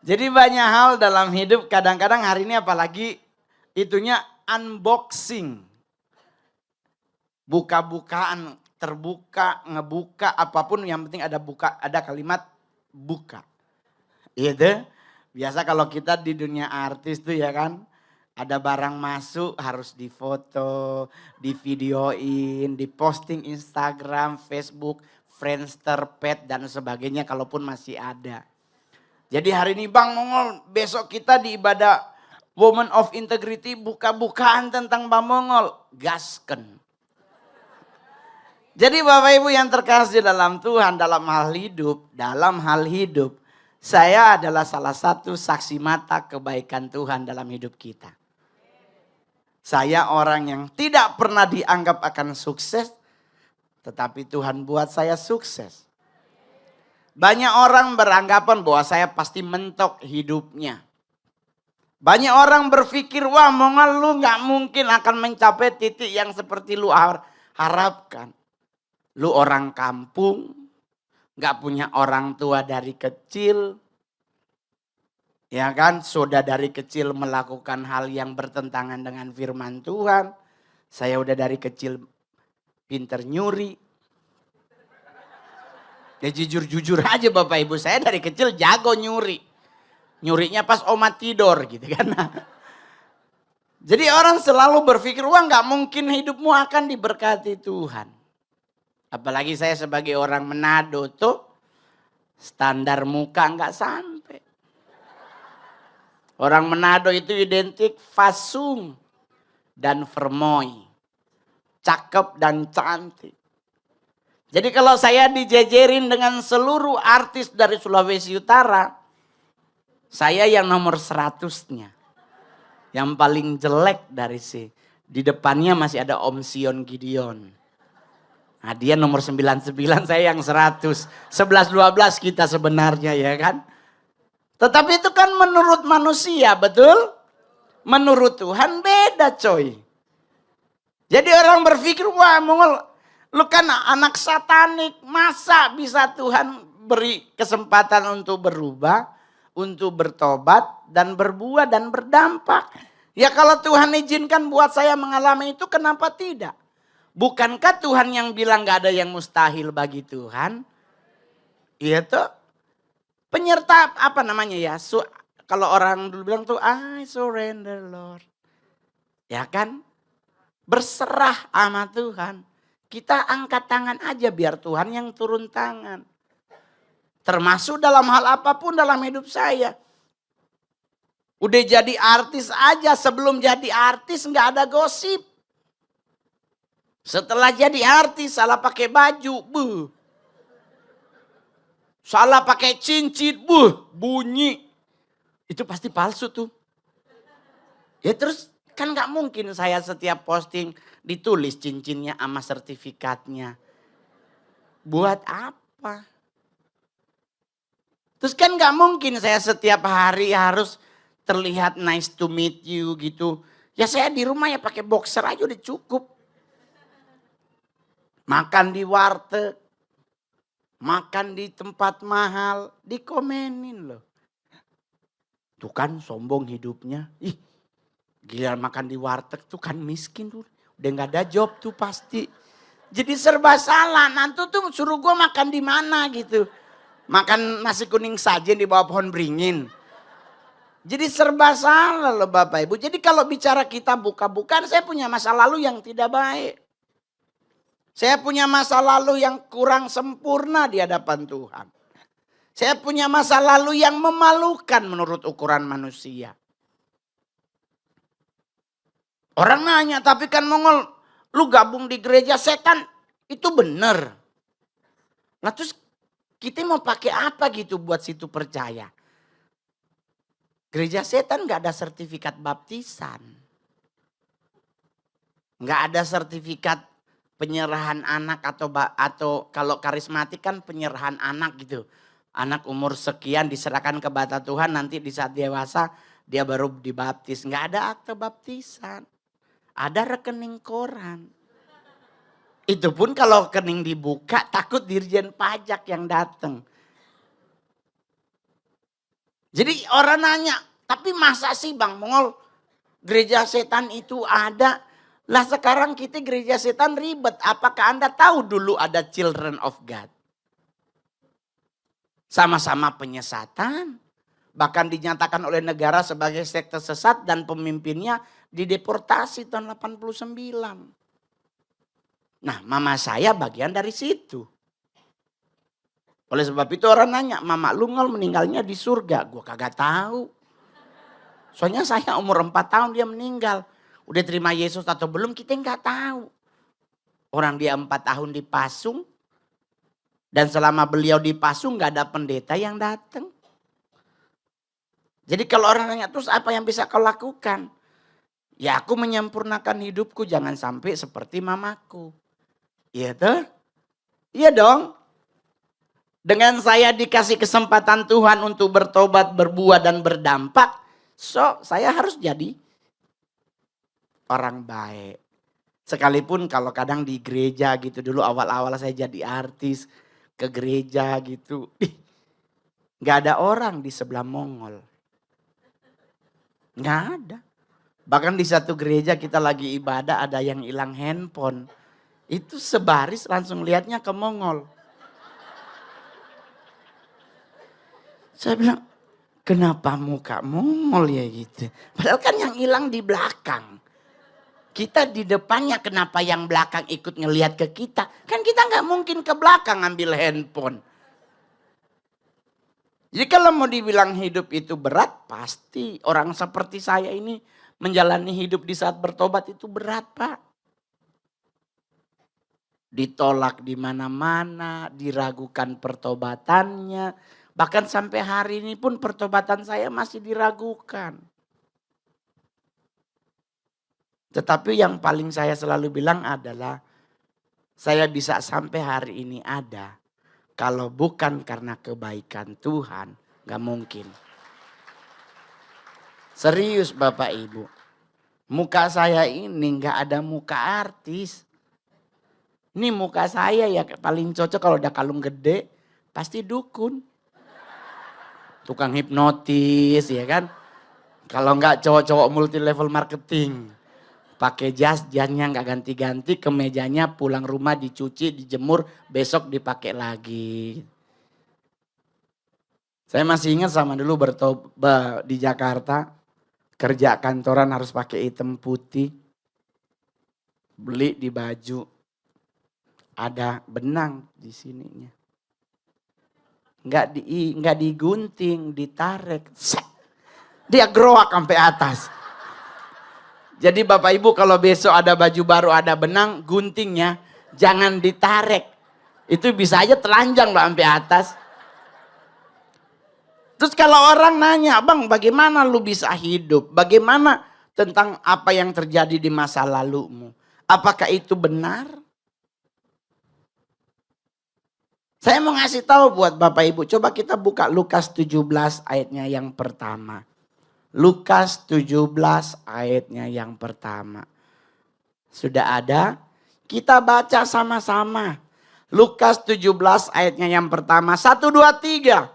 Jadi banyak hal dalam hidup, kadang-kadang hari ini apalagi itunya unboxing. Buka-bukaan, terbuka, ngebuka, apapun yang penting ada buka, ada kalimat buka. Gitu. Biasa kalau kita di dunia artis tuh ya kan, ada barang masuk harus difoto, divideoin, diposting Instagram, Facebook, Friendster, Pet dan sebagainya kalaupun masih ada. Jadi hari ini Bang Mongol, besok kita di ibadah Woman of Integrity buka-bukaan tentang Bang Mongol. Gasken. Jadi Bapak Ibu yang terkasih dalam Tuhan, dalam hal hidup, saya adalah salah satu saksi mata kebaikan Tuhan dalam hidup kita. Saya orang yang tidak pernah dianggap akan sukses, tetapi Tuhan buat saya sukses. Banyak orang beranggapan bahwa saya pasti mentok hidupnya. Banyak orang berpikir, wah Mongol lu gak mungkin akan mencapai titik yang seperti lu harapkan. Lu orang kampung, gak punya orang tua dari kecil. Ya kan, sudah dari kecil melakukan hal yang bertentangan dengan firman Tuhan. Saya udah dari kecil pinter nyuri. Ya jujur-jujur aja Bapak Ibu, saya dari kecil jago nyuri. Nyurinya pas oma tidur gitu kan. Jadi orang selalu berpikir, wah gak mungkin hidupmu akan diberkati Tuhan. Apalagi saya sebagai orang Manado tuh, standar muka gak sampai. Orang Manado itu identik fasung dan vermoy. Cakep dan cantik. Jadi kalau saya dijejerin dengan seluruh artis dari Sulawesi Utara, saya yang nomor 100-nya. Yang paling jelek dari di depannya masih ada Om Sion Gideon. Nah dia nomor 99, saya yang 100. 11-12 kita sebenarnya ya kan. Tetapi itu kan menurut manusia, betul? Menurut Tuhan beda coy. Jadi orang berpikir, wah Mongol, lu kan anak satanik, masa bisa Tuhan beri kesempatan untuk berubah, untuk bertobat dan berbuah dan berdampak. Ya kalau Tuhan izinkan buat saya mengalami itu, kenapa tidak? Bukankah Tuhan yang bilang gak ada yang mustahil bagi Tuhan? Iya tuh. Penyerta apa namanya ya? Kalau orang dulu bilang tuh, I surrender Lord. Ya kan? Berserah sama Tuhan. Kita angkat tangan aja biar Tuhan yang turun tangan. Termasuk dalam hal apapun dalam hidup saya. Udah jadi artis aja, sebelum jadi artis nggak ada gosip. Setelah jadi artis salah pakai baju, buh. Salah pakai cincin, buh, bunyi. Itu pasti palsu tuh. Ya terus kan nggak mungkin saya setiap posting ditulis cincinnya sama sertifikatnya. Buat apa? Terus kan gak mungkin saya setiap hari harus terlihat nice to meet you gitu. Ya saya di rumah ya pakai boxer aja udah cukup. Makan di warteg, makan di tempat mahal, dikomenin loh. Tuh kan sombong hidupnya. Ih, gila makan di warteg tuh kan miskin tuh. Udah gak ada job tuh pasti. Jadi serba salah. Nanti tuh suruh gue makan di mana gitu. Makan nasi kuning sajen di bawah pohon beringin. Jadi serba salah loh Bapak Ibu. Jadi kalau bicara kita buka-bukaan, saya punya masa lalu yang tidak baik. Saya punya masa lalu yang kurang sempurna di hadapan Tuhan. Saya punya masa lalu yang memalukan menurut ukuran manusia. Orang nanya, tapi kan Mongol, lu gabung di gereja setan, itu benar. Nah terus kita mau pakai apa gitu buat situ percaya? Gereja setan gak ada sertifikat baptisan. Gak ada sertifikat penyerahan anak atau kalau karismatik kan penyerahan anak gitu. Anak umur sekian diserahkan ke bata Tuhan, nanti di saat dewasa dia baru dibaptis. Gak ada akte baptisan. Ada rekening koran. Itu pun kalau rekening dibuka takut dirjen pajak yang datang. Jadi orang nanya, tapi masa sih Bang Mongol gereja setan itu ada? Lah sekarang kita gereja setan ribet. Apakah Anda tahu dulu ada Children of God? Sama-sama penyesatan. Bahkan dinyatakan oleh negara sebagai sekte sesat dan pemimpinnya dideportasi tahun 89. Nah, mama saya bagian dari situ. Oleh sebab itu orang nanya, Mama Lungol meninggalnya di surga. Gue kagak tahu. Soalnya saya umur 4 tahun dia meninggal. Udah terima Yesus atau belum kita nggak tahu. Orang dia 4 tahun dipasung. Dan selama beliau dipasung nggak ada pendeta yang datang. Jadi kalau orang nanya terus apa yang bisa kau lakukan? Ya aku menyempurnakan hidupku jangan sampai seperti mamaku. Iya tuh? Iya dong. Dengan saya dikasih kesempatan Tuhan untuk bertobat, berbuah dan berdampak. So saya harus jadi orang baik. Sekalipun kalau kadang di gereja gitu dulu awal-awal saya jadi artis. Ke gereja gitu. Gak ada orang di sebelah Mongol. Nggak ada. Bahkan di satu gereja kita lagi ibadah ada yang hilang handphone. Itu sebaris langsung lihatnya ke Mongol. Saya bilang, kenapa muka Mongol ya gitu. Padahal kan yang hilang di belakang. Kita di depannya kenapa yang belakang ikut ngelihat ke kita. Kan kita nggak mungkin ke belakang ngambil handphone. Jadi kalau mau dibilang hidup itu berat, pasti orang seperti saya ini menjalani hidup di saat bertobat itu berat Pak. Ditolak di mana-mana, diragukan pertobatannya. Bahkan sampai hari ini pun pertobatan saya masih diragukan. Tetapi yang paling saya selalu bilang adalah saya bisa sampai hari ini ada. Kalau bukan karena kebaikan Tuhan, gak mungkin. Serius Bapak Ibu. Muka saya ini gak ada muka artis. Ini muka saya ya paling cocok kalau udah kalung gede. Pasti dukun. Tukang hipnotis ya kan. Kalau gak cowok-cowok multi level marketing. Pakai jasnya nggak ganti-ganti, kemejanya pulang rumah dicuci, dijemur, besok dipakai lagi. Saya masih ingat sama dulu di Jakarta, kerja kantoran harus pakai hitam putih. Beli di baju, ada benang di sininya. Nggak digunting, ditarik. Dia geroak sampai atas. Jadi Bapak Ibu kalau besok ada baju baru ada benang guntingnya jangan ditarik. Itu bisa aja telanjang loh sampai atas. Terus kalau orang nanya, Bang bagaimana lu bisa hidup? Bagaimana tentang apa yang terjadi di masa lalumu? Apakah itu benar? Saya mau ngasih tahu buat Bapak Ibu. Coba kita buka Lukas 17 ayatnya yang pertama. Lukas 17 ayatnya yang pertama. Sudah ada? Kita baca sama-sama. Lukas 17 ayatnya yang pertama. 1, 2, 3.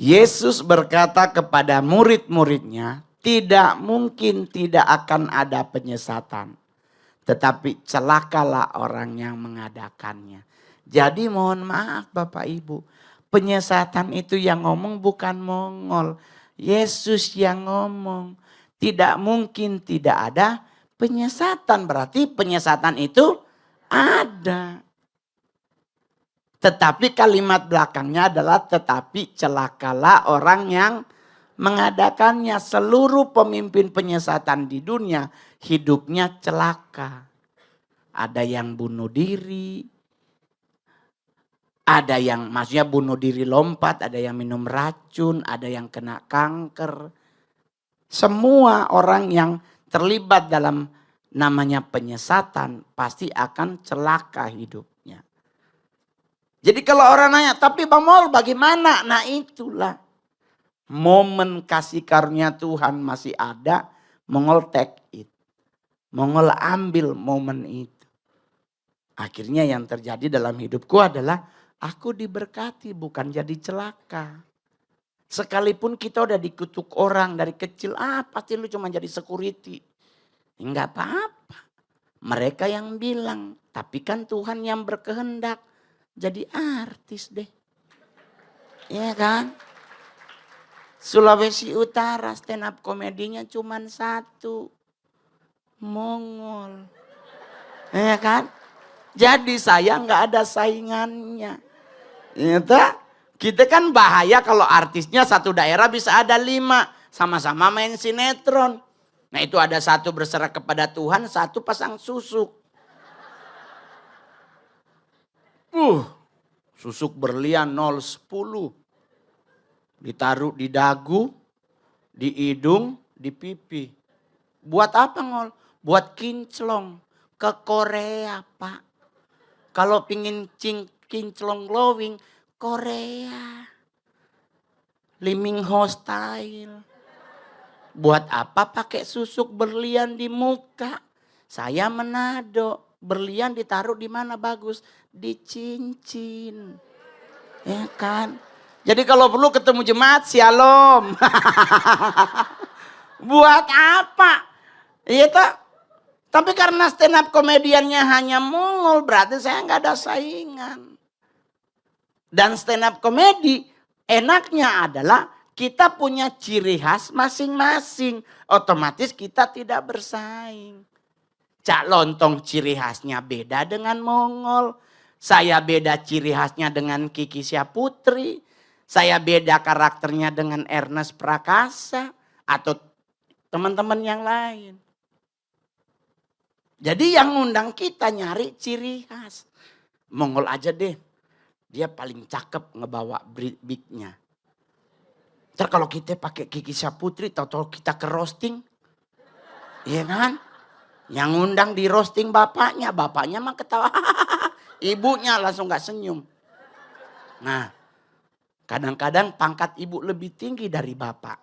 Yesus berkata kepada murid-muridnya, tidak mungkin tidak akan ada penyesatan. Tetapi celakalah orang yang mengadakannya. Jadi mohon maaf Bapak Ibu. Penyesatan itu yang ngomong bukan Mongol. Yesus yang ngomong. Tidak mungkin tidak ada penyesatan. Berarti penyesatan itu ada. Tetapi kalimat belakangnya adalah tetapi celakalah orang yang mengadakannya. Seluruh pemimpin penyesatan di dunia hidupnya celaka. Ada yang bunuh diri. Ada yang maksudnya bunuh diri lompat. Ada yang minum racun. Ada yang kena kanker. Semua orang yang terlibat dalam namanya penyesatan pasti akan celaka hidupnya. Jadi kalau orang nanya, tapi Bang Mol bagaimana? Nah itulah. Momen kasih karunia Tuhan masih ada, Mongol take it. Mongol ambil momen itu. Akhirnya yang terjadi dalam hidupku adalah aku diberkati bukan jadi celaka. Sekalipun kita udah dikutuk orang dari kecil, pasti lu cuma jadi security. Enggak apa-apa. Mereka yang bilang, tapi kan Tuhan yang berkehendak jadi artis deh. Iya kan? Sulawesi Utara stand up komedinya cuma satu. Mongol. Iya kan? Jadi saya nggak ada saingannya. Kita kan bahaya kalau artisnya satu daerah bisa ada 5. Sama-sama main sinetron. Nah itu ada satu berserah kepada Tuhan, satu pasang susuk. Susuk berlian 010. Ditaruh di dagu, di hidung, di pipi. Buat apa ngol? Buat kinclong. Ke Korea pak. Kalau pingin kinclong glowing, Korea. Liming Ho style. Buat apa pakai susuk berlian di muka? Saya Manado. Berlian ditaruh di mana bagus? Di cincin. Ya kan? Jadi kalau perlu ketemu jemaat, shalom. Buat apa? Iya tak? Tapi karena stand up komediannya hanya Mongol, berarti saya nggak ada saingan. Dan stand up komedi enaknya adalah kita punya ciri khas masing-masing. Otomatis kita tidak bersaing. Cak Lontong ciri khasnya beda dengan Mongol. Saya beda ciri khasnya dengan Kiki Syaputri. Saya beda karakternya dengan Ernest Prakasa. Atau teman-teman yang lain. Jadi yang ngundang kita nyari ciri khas. Mongol aja deh. Dia paling cakep ngebawa big-nya. Ntar kalau kita pakai Kiki Syaputri, tahu-tahu kita ke roasting. Iya kan? Yang ngundang di roasting bapaknya mah ketawa. Ibunya langsung gak senyum. Nah, kadang-kadang pangkat ibu lebih tinggi dari bapak.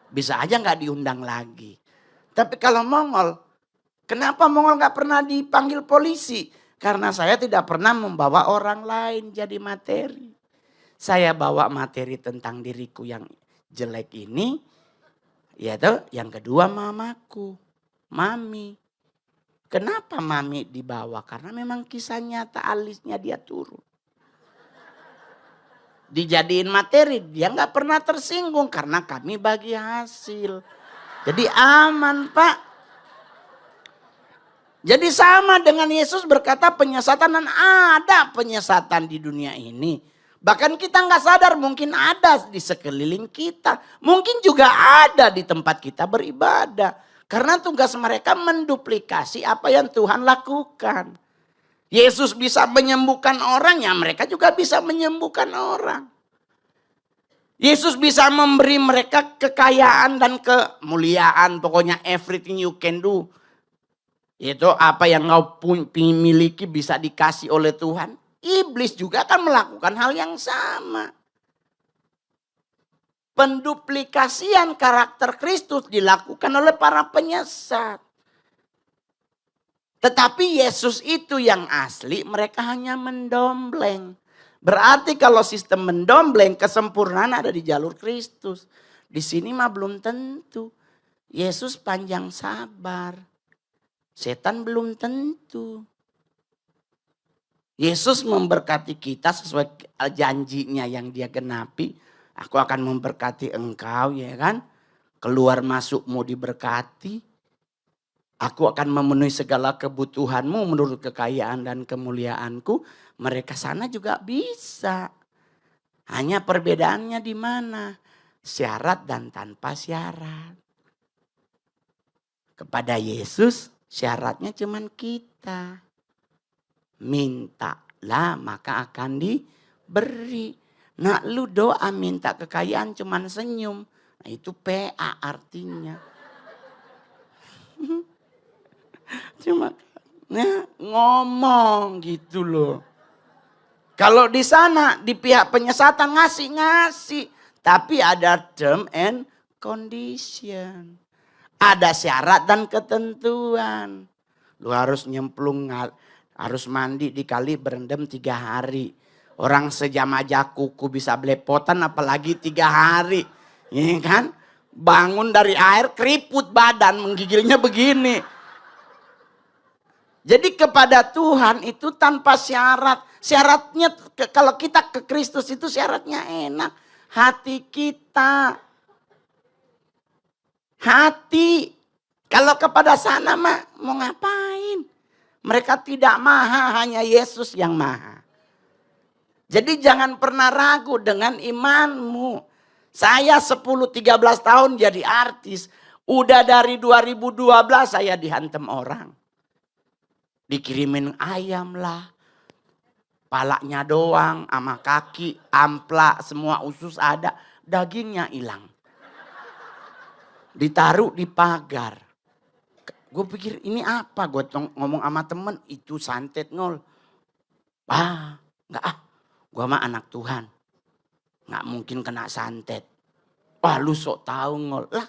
Bisa aja gak diundang lagi. Tapi kalau Mongol, kenapa Mongol gak pernah dipanggil polisi? Karena saya tidak pernah membawa orang lain jadi materi. Saya bawa materi tentang diriku yang jelek ini. Yaitu yang kedua mamaku, mami. Kenapa mami dibawa? Karena memang kisah nyata alisnya dia turun. Dijadiin materi, dia gak pernah tersinggung karena kami bagi hasil. Jadi aman pak. Jadi sama dengan Yesus berkata penyesatan dan ada penyesatan di dunia ini. Bahkan kita gak sadar mungkin ada di sekeliling kita. Mungkin juga ada di tempat kita beribadah. Karena tugas mereka menduplikasi apa yang Tuhan lakukan. Yesus bisa menyembuhkan orang, ya mereka juga bisa menyembuhkan orang. Yesus bisa memberi mereka kekayaan dan kemuliaan. Pokoknya everything you can do. Itu apa yang kau miliki bisa dikasih oleh Tuhan. Iblis juga akan melakukan hal yang sama. Penduplikasian karakter Kristus dilakukan oleh para penyesat. Tetapi Yesus itu yang asli, mereka hanya mendompleng. Berarti kalau sistem mendompleng, kesempurnaan ada di jalur Kristus. Di sini mah belum tentu. Yesus panjang sabar. Setan belum tentu. Yesus memberkati kita sesuai janjinya yang dia genapi. Aku akan memberkati engkau, ya kan? Keluar masukmu diberkati. Aku akan memenuhi segala kebutuhanmu menurut kekayaan dan kemuliaanku. Mereka sana juga bisa. Hanya perbedaannya di mana? Syarat dan tanpa syarat. Kepada Yesus syaratnya cuman kita. Mintalah maka akan diberi. Nah lu doa minta kekayaan cuman senyum. Nah itu PA artinya. Cuma ngomong gitu loh. Kalau di sana di pihak penyesatan ngasih. Tapi ada term and condition. Ada syarat dan ketentuan. Lu harus nyemplung, harus mandi di kali berendam 3 hari. Orang sejam aja kuku bisa belepotan apalagi 3 hari. Iya kan? Bangun dari air keriput badan menggigilnya begini. Jadi kepada Tuhan itu tanpa syarat. Syaratnya kalau kita ke Kristus itu syaratnya enak. Hati kita. Hati. Kalau kepada sana mah mau ngapain? Mereka tidak maha, hanya Yesus yang maha. Jadi jangan pernah ragu dengan imanmu. Saya 10-13 tahun jadi artis. Udah dari 2012 saya dihantam orang. Dikirimin ayam lah. Palanya doang sama kaki, amplak, semua usus ada. Dagingnya hilang. Ditaruh di pagar. Gue pikir ini apa? Gue ngomong sama temen, itu santet Ngol. Enggak gue mah anak Tuhan. Enggak mungkin kena santet. Wah lu sok tahu Ngol. Lah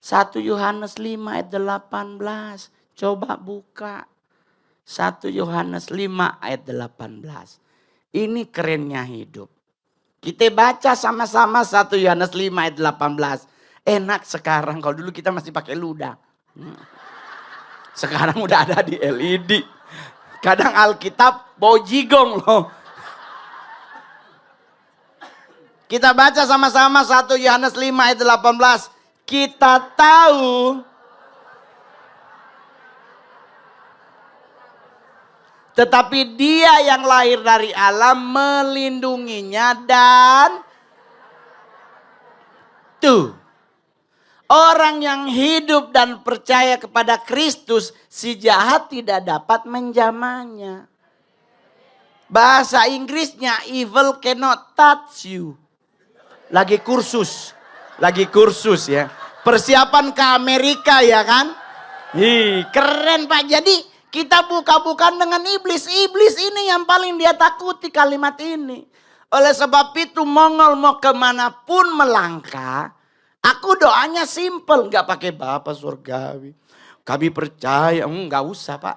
1 Yohanes 5 ayat 18. Coba buka. 1 Yohanes 5 ayat 18. Ini kerennya hidup. Kita baca sama-sama 1 Yohanes 5 ayat 18. Enak sekarang, kalau dulu kita masih pakai ludah. Sekarang udah ada di LED. Kadang Alkitab bau jigong loh. Kita baca sama-sama 1 Yohanes 5 ayat 18. Kita tahu tetapi Dia yang lahir dari Allah melindunginya dan tuh. Orang yang hidup dan percaya kepada Kristus, si jahat tidak dapat menjamahnya. Bahasa Inggrisnya, evil cannot touch you. Lagi kursus ya. Persiapan ke Amerika ya kan. Keren Pak. Jadi kita buka-bukan dengan iblis. Iblis ini yang paling dia takuti kalimat ini. Oleh sebab itu Mongol mau kemanapun melangkah. Aku doanya simple, nggak pakai Bapa surgawi. Kami percaya, nggak usah Pak.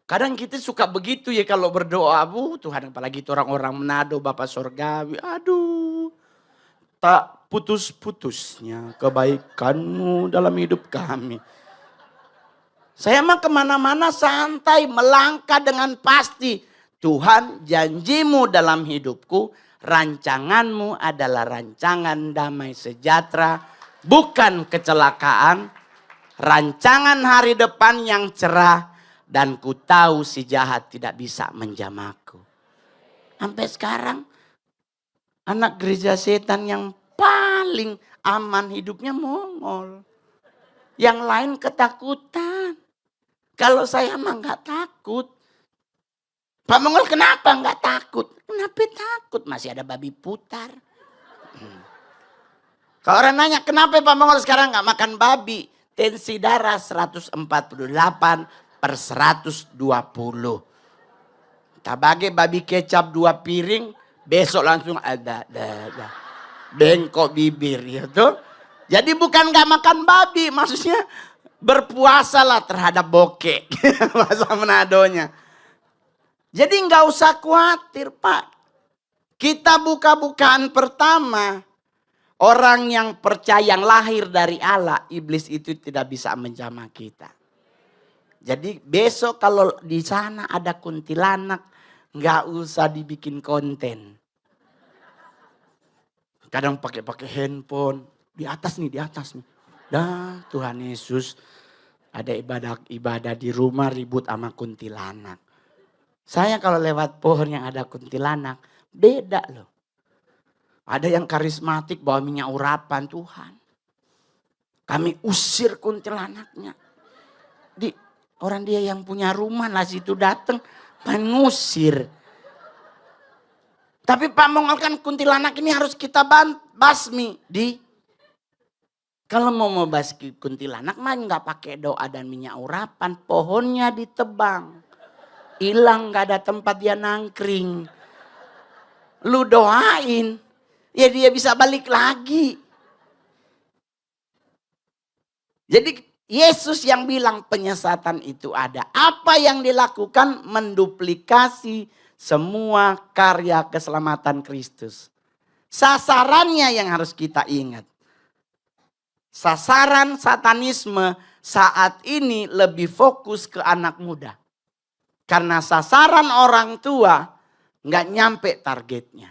Kadang kita suka begitu ya kalau berdoa, Tuhan apalagi itu orang-orang Manado Bapa surgawi. Aduh, tak putus-putusnya kebaikan-Mu dalam hidup kami. Saya mah kemana-mana santai, melangkah dengan pasti. Tuhan janji-Mu dalam hidupku. Rancangan-Mu adalah rancangan damai sejahtera, bukan kecelakaan. Rancangan hari depan yang cerah, dan ku tahu si jahat tidak bisa menjamahku. Sampai sekarang, anak gereja setan yang paling aman hidupnya Mongol. Yang lain ketakutan. Kalau saya mah gak takut. Pak Mongol kenapa nggak takut? Kenapa takut? Masih ada babi putar. Kalau orang nanya kenapa Pak Mongol sekarang nggak makan babi? Tensi darah 148/120. Tabage babi kecap 2 piring, besok langsung ada. Bengkok bibir ya tuh. Jadi bukan nggak makan babi, maksudnya berpuasalah terhadap bokek. Bahasa Manadonya. Jadi nggak usah khawatir Pak. Kita buka-bukaan pertama. Orang yang percaya yang lahir dari Allah. Iblis itu tidak bisa menjamah kita. Jadi besok kalau di sana ada kuntilanak. Nggak usah dibikin konten. Kadang pakai handphone. Di atas nih. Dah Tuhan Yesus. Ada ibadah di rumah ribut sama kuntilanak. Saya kalau lewat pohon yang ada kuntilanak, beda loh. Ada yang karismatik bawa minyak urapan Tuhan. Kami usir kuntilanaknya. Orang dia yang punya rumah lah situ datang, mengusir. Tapi Pak Mongol kan kuntilanak ini harus kita basmi. Kalau mau basmi kuntilanak mah nggak pakai doa dan minyak urapan, pohonnya ditebang. Hilang gak ada tempat dia nangkring. Lu doain. Ya dia bisa balik lagi. Jadi Yesus yang bilang penyesatan itu ada. Apa yang dilakukan? Menduplikasi semua karya keselamatan Kristus. Sasarannya yang harus kita ingat. Sasaran satanisme saat ini lebih fokus ke anak muda. Karena sasaran orang tua nggak nyampe targetnya.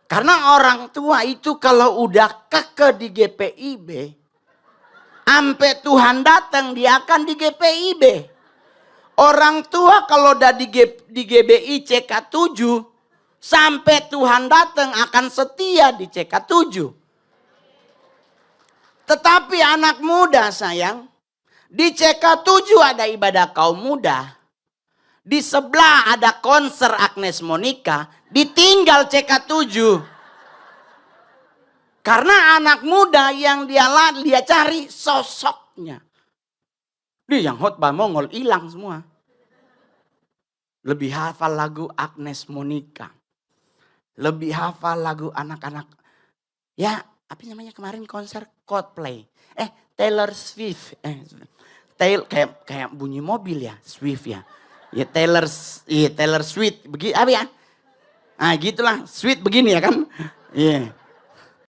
Karena orang tua itu kalau udah keke di GPIB, sampai Tuhan datang dia akan di GPIB. Orang tua kalau udah di GBI CK7, sampai Tuhan datang akan setia di CK7. Tetapi anak muda sayang, di CK7 ada ibadah kaum muda. Di sebelah ada konser Agnes Monica, ditinggal CK7. Karena anak muda yang dia cari sosoknya. Dia yang khotbah Mongol hilang semua. Lebih hafal lagu Agnes Monica. Lebih hafal lagu anak-anak. Ya, apa namanya kemarin konser Coldplay. Taylor Swift. Kayak bunyi mobil ya, Swift ya. Ya Taylor Swift. Begitu apa ya? Nah, gitulah, Swift begini ya kan. Iya.